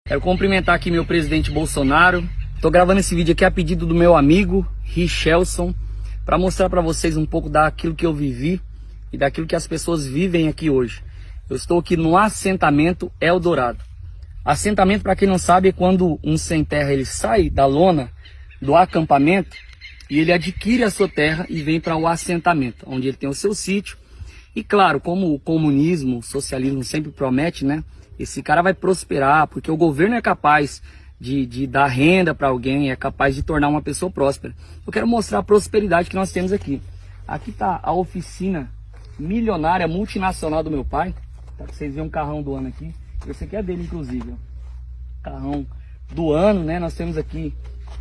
Quero cumprimentar aqui meu presidente Bolsonaro. Estou gravando esse vídeo aqui a pedido do meu amigo Richelson, para mostrar para vocês um pouco daquilo que eu vivi e daquilo que as pessoas vivem aqui hoje. Eu estou aqui no assentamento Eldorado. Assentamento, para quem não sabe, é quando um sem terra ele sai da lona do acampamento e ele adquire a sua terra e vem para o assentamento, onde ele tem o seu sítio. E claro, como o comunismo, o socialismo sempre promete, né? Esse cara vai prosperar, porque o governo é capaz de dar renda para alguém, é capaz de tornar uma pessoa próspera. Eu quero mostrar a prosperidade que nós temos aqui. Aqui está a oficina milionária, multinacional do meu pai. Tá, vocês veem um carrão do ano aqui. Esse aqui é dele, inclusive. Ó. Carrão do ano, né? Nós temos aqui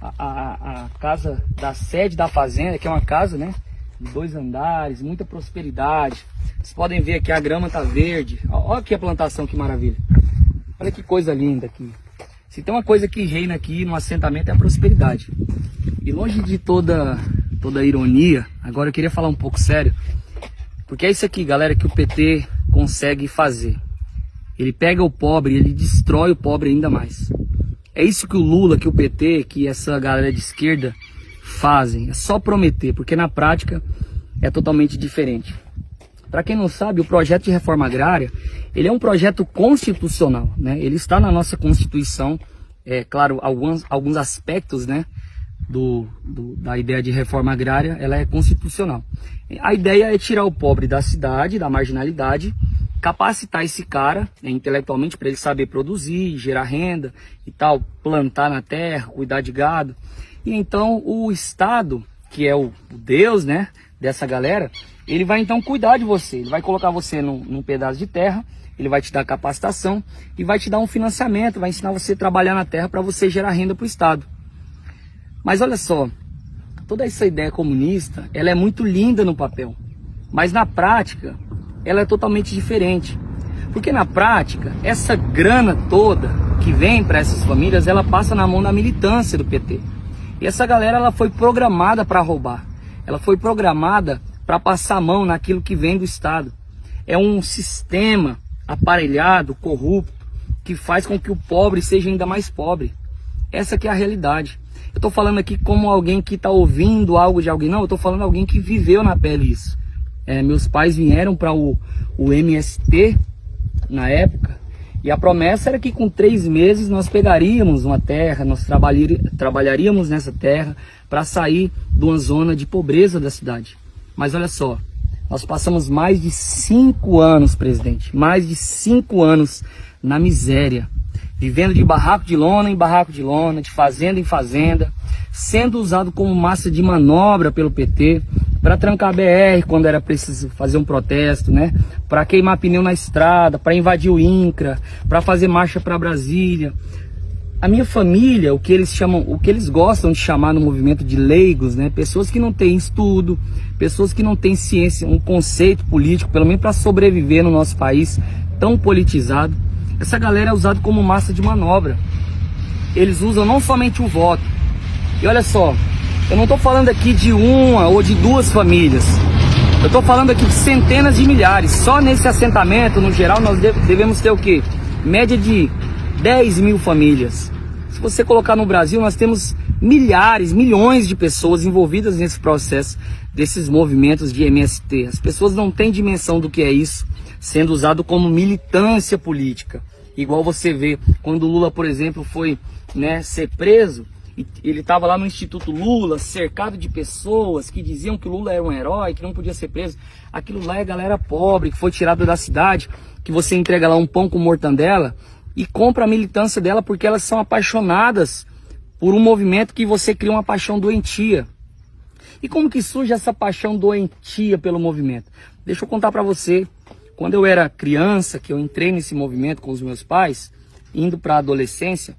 a casa da sede da fazenda, que é uma casa, né? De 2 andares, muita prosperidade. Vocês podem ver aqui, a grama tá verde. Olha aqui a plantação, que maravilha. Olha que coisa linda aqui. Se tem uma coisa que reina aqui no assentamento é a prosperidade. E longe de toda ironia, agora eu queria falar um pouco sério. Porque é isso aqui, galera, que o PT consegue fazer. Ele pega o pobre e ele destrói o pobre ainda mais. É isso que o Lula, que o PT, que essa galera de esquerda fazem. É só prometer, porque na prática é totalmente diferente. Para quem não sabe, o projeto de reforma agrária, ele é um projeto constitucional, né? Ele está na nossa Constituição, claro, alguns aspectos, né, da ideia de reforma agrária, ela é constitucional. A ideia é tirar o pobre da cidade, da marginalidade, capacitar esse cara, né, intelectualmente, para ele saber produzir, gerar renda e tal, plantar na terra, cuidar de gado. E então o Estado, que é o Deus, né, dessa galera, ele vai então cuidar de você. Ele vai colocar você num pedaço de terra, ele vai te dar capacitação e vai te dar um financiamento, vai ensinar você a trabalhar na terra para você gerar renda para o Estado. Mas olha só, toda essa ideia comunista, ela é muito linda no papel, mas na prática ela é totalmente diferente. Porque na prática, essa grana toda que vem para essas famílias, ela passa na mão da militância do PT. E essa galera, ela foi programada para roubar. Ela foi programada para passar a mão naquilo que vem do Estado. É um sistema aparelhado, corrupto, que faz com que o pobre seja ainda mais pobre. Essa que é a realidade. Eu estou falando aqui como alguém que está ouvindo algo de alguém. Não, eu estou falando alguém que viveu na pele isso. Meus pais vieram para o MST na época, e a promessa era que com 3 meses nós pegaríamos uma terra, nós trabalharíamos nessa terra para sair de uma zona de pobreza da cidade. Mas olha só, nós passamos mais de 5 anos, presidente, mais de 5 anos na miséria, vivendo de barraco de lona em barraco de lona, de fazenda em fazenda, sendo usado como massa de manobra pelo PT, para trancar a BR quando era preciso fazer um protesto, né? Para queimar pneu na estrada, para invadir o INCRA, para fazer marcha para Brasília. A minha família, o que eles gostam de chamar no movimento de leigos, né? Pessoas que não têm estudo, pessoas que não têm ciência, um conceito político, pelo menos para sobreviver no nosso país tão politizado. Essa galera é usada como massa de manobra. Eles usam não somente o voto. E olha só, eu não estou falando aqui de uma ou de 2 famílias. Eu estou falando aqui de centenas de milhares. Só nesse assentamento, no geral, nós devemos ter o quê? Média de 10 mil famílias. Se você colocar no Brasil, nós temos milhares, milhões de pessoas envolvidas nesse processo desses movimentos de MST. As pessoas não têm dimensão do que é isso, sendo usado como militância política. Igual você vê, quando o Lula, por exemplo, foi, né, ser preso, ele estava lá no Instituto Lula, cercado de pessoas que diziam que o Lula era um herói, que não podia ser preso. Aquilo lá é galera pobre, que foi tirada da cidade, que você entrega lá um pão com mortandela e compra a militância dela porque elas são apaixonadas por um movimento que você cria uma paixão doentia. E como que surge essa paixão doentia pelo movimento? Deixa eu contar para você. Quando eu era criança, que eu entrei nesse movimento com os meus pais, indo para a adolescência,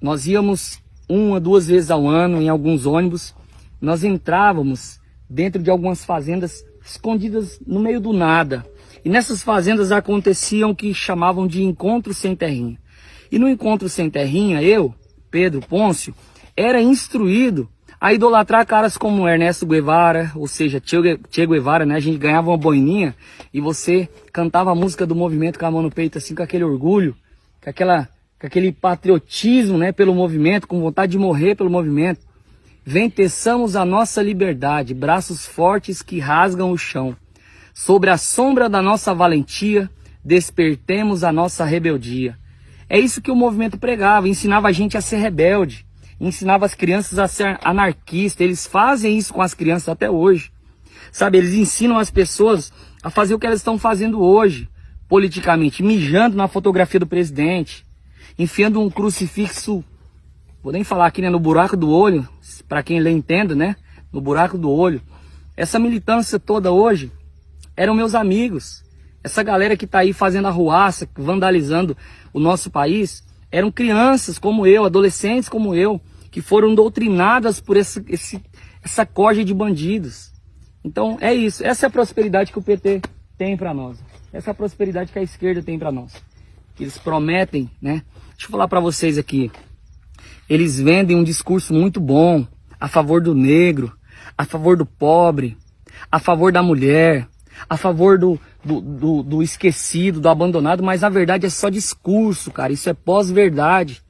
nós íamos 1 a 2 vezes ao ano em alguns ônibus. Nós entrávamos dentro de algumas fazendas escondidas no meio do nada. E nessas fazendas aconteciam o que chamavam de encontro sem terrinha. E no encontro sem terrinha, eu, Pedro Pôncio, era instruído a idolatrar caras como Ernesto Guevara, ou seja, Che Guevara, né? A gente ganhava uma boininha e você cantava a música do movimento com a mão no peito, assim, com aquele orgulho, com com aquele patriotismo, né, pelo movimento, com vontade de morrer pelo movimento. Vem, teçamos a nossa liberdade, braços fortes que rasgam o chão. Sobre a sombra da nossa valentia, despertemos a nossa rebeldia. É isso que o movimento pregava, ensinava a gente a ser rebelde, ensinava as crianças a ser anarquista. Eles fazem isso com as crianças até hoje. Sabe, eles ensinam as pessoas a fazer o que elas estão fazendo hoje, politicamente, mijando na fotografia do presidente, enfiando um crucifixo, vou nem falar aqui, né, no buraco do olho, para quem lê entenda, né, no buraco do olho. Essa militância toda hoje eram meus amigos. Essa galera que está aí fazendo arruaça, vandalizando o nosso país, eram crianças como eu, adolescentes como eu, que foram doutrinadas por essa corja de bandidos. Então é isso, essa é a prosperidade que o PT tem para nós. Essa é a prosperidade que a esquerda tem para nós. Eles prometem, né? Deixa eu falar para vocês aqui. Eles vendem um discurso muito bom a favor do negro, a favor do pobre, a favor da mulher, a favor do esquecido, do abandonado, mas na verdade é só discurso, cara. Isso é pós-verdade.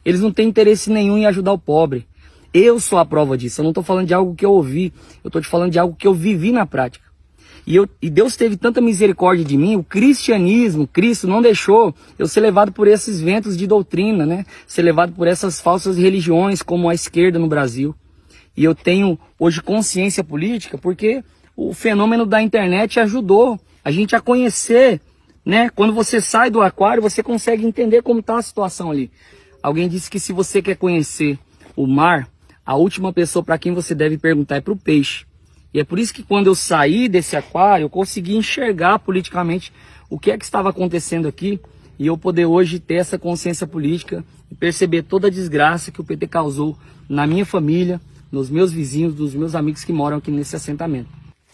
Eles não têm interesse nenhum em ajudar o pobre. Eu sou a prova disso. Eu não estou falando de algo que eu ouvi, eu estou te falando de algo que eu vivi na prática. E Deus teve tanta misericórdia de mim, o cristianismo, Cristo não deixou eu ser levado por esses ventos de doutrina, né? Ser levado por essas falsas religiões como a esquerda no Brasil. E eu tenho hoje consciência política porque o fenômeno da internet ajudou a gente a conhecer, né? Quando você sai do aquário, você consegue entender como está a situação ali. Alguém disse que se você quer conhecer o mar, a última pessoa para quem você deve perguntar é para o peixe. E é por isso que quando eu saí desse aquário, eu consegui enxergar politicamente o que é que estava acontecendo aqui e eu poder hoje ter essa consciência política e perceber toda a desgraça que o PT causou na minha família, nos meus vizinhos, dos meus amigos que moram aqui nesse assentamento.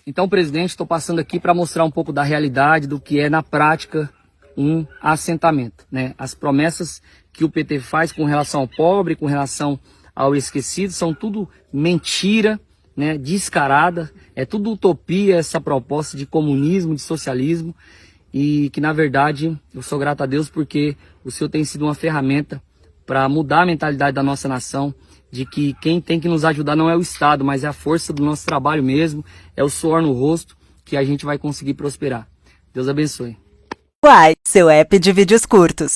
Então, presidente, estou passando aqui para mostrar um pouco da realidade do que é na prática um assentamento, né? As promessas que o PT faz com relação ao pobre, com relação ao esquecido, são tudo mentira, né, descarada, é tudo utopia essa proposta de comunismo, de socialismo, e que na verdade eu sou grato a Deus porque o Senhor tem sido uma ferramenta para mudar a mentalidade da nossa nação, de que quem tem que nos ajudar não é o Estado, mas é a força do nosso trabalho mesmo, é o suor no rosto que a gente vai conseguir prosperar. Deus abençoe. Uai, seu app de vídeos curtos.